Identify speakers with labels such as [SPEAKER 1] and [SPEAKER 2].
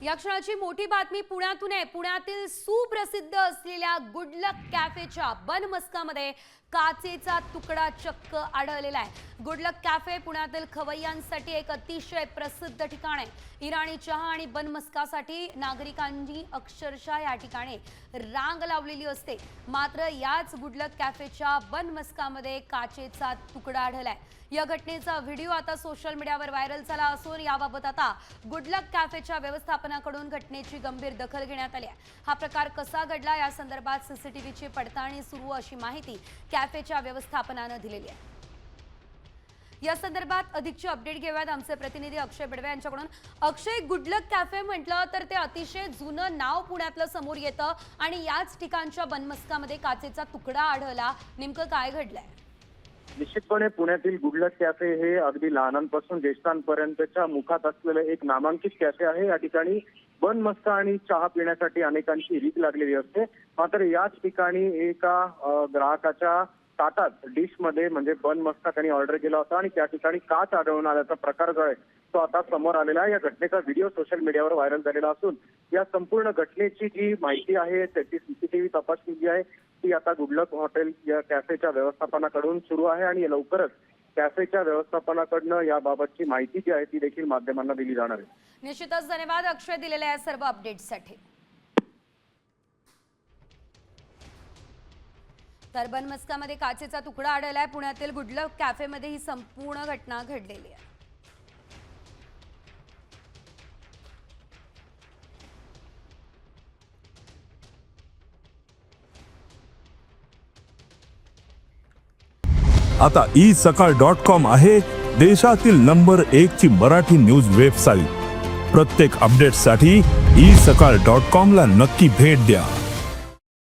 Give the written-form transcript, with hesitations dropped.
[SPEAKER 1] या क्षणाची मोठी बातमी पुण्यातून आहे। पुण्यातील सुप्रसिद्ध असलेल्या गुड लक कॅफेच्या बनमस्कामध्ये काचेचा तुकडा चक्क आढळलेला आहे। गुड लक कॅफे पुण्यातील खवय्यांसाठी एक अतिशय प्रसिद्ध ठिकाण आहे। इराणी चहा आणि बनमस्कासाठी नागरिकांनी अक्षरशः या ठिकाणी रांग लावलेली असते। मात्र याच गुड लक कॅफेच्या बनमस्कामध्ये काचेचा तुकडा आढळलाय। या घटनेचा व्हिडिओ आता सोशल मीडियावर व्हायरल झाला असून याबाबत आता गुड लक कॅफेच्या व्यवस्थापनाकडून घटनेची गंभीर दखल घेण्यात आली आहे। हा प्रकार कसा घडला या संदर्भात सीसीटीव्हीची पडताळणी सुरू अशी माहिती कॅफेच्या व्यवस्थापनाने दिलेली आहे। या संदर्भात अधिकची अपडेट घेऊयात आमचे प्रतिनिधी अक्षय बडवे यांच्याकडून। अक्षय, गुड लक कॅफे म्हटलं तर ते अतिशय जुनं नाव पुण्यातलं समोर येतं आणि याच ठिकाणच्या बनमस्कामध्ये काचेचा तुकडा आढळला, नेमकं काय घडलंय?
[SPEAKER 2] निश्चितपणे पुण्यातील गुड लक कॅफे हे अगदी लहानांपासून ज्येष्ठांपर्यंतच्या मुखात असलेलं एक नामांकित कॅफे आहे। या ठिकाणी बनमस्का आणि चहा पिण्यासाठी अनेकांची रीत लागलेली असते। मात्र याच ठिकाणी एका ग्राहकाच्या ताटात डिश मध्ये म्हणजे बनमस्का त्यांनी ऑर्डर केला होता आणि त्या ठिकाणी काच आढळून आल्याचा प्रकार जो आहे तो आता समोर आलेला आहे। या घटनेचा व्हिडिओ सोशल मीडियावर व्हायरल झालेला असून या संपूर्ण घटनेची जी माहिती आहे त्याची सीसीटीव्ही तपासणी जी आहे ती आता गुड लक हॉटेल या कॅफेच्या व्यवस्थापनाकडून सुरू आहे आणि लवकरच कॅफेच्या व्यवस्थापनाकडनं याबाबतची माहिती जी आहे ती देखील माध्यमांना दिली जाणार आहे।
[SPEAKER 1] निश्चितच धन्यवाद अक्षय दिलेल्या या सर्व अपडेट्ससाठी। तर बनमस्कामध्ये काचेचा तुकडा आढळलाय। पुण्यातील गुड लक कॅफेमध्ये ही संपूर्ण घटना घडलेली आहे।
[SPEAKER 3] आता isakal.com आहे देशातील नंबर 1 ची मराठी न्यूज वेबसाईट। प्रत्येक अपडेटसाठी isakal.com ला नक्की भेट द्या।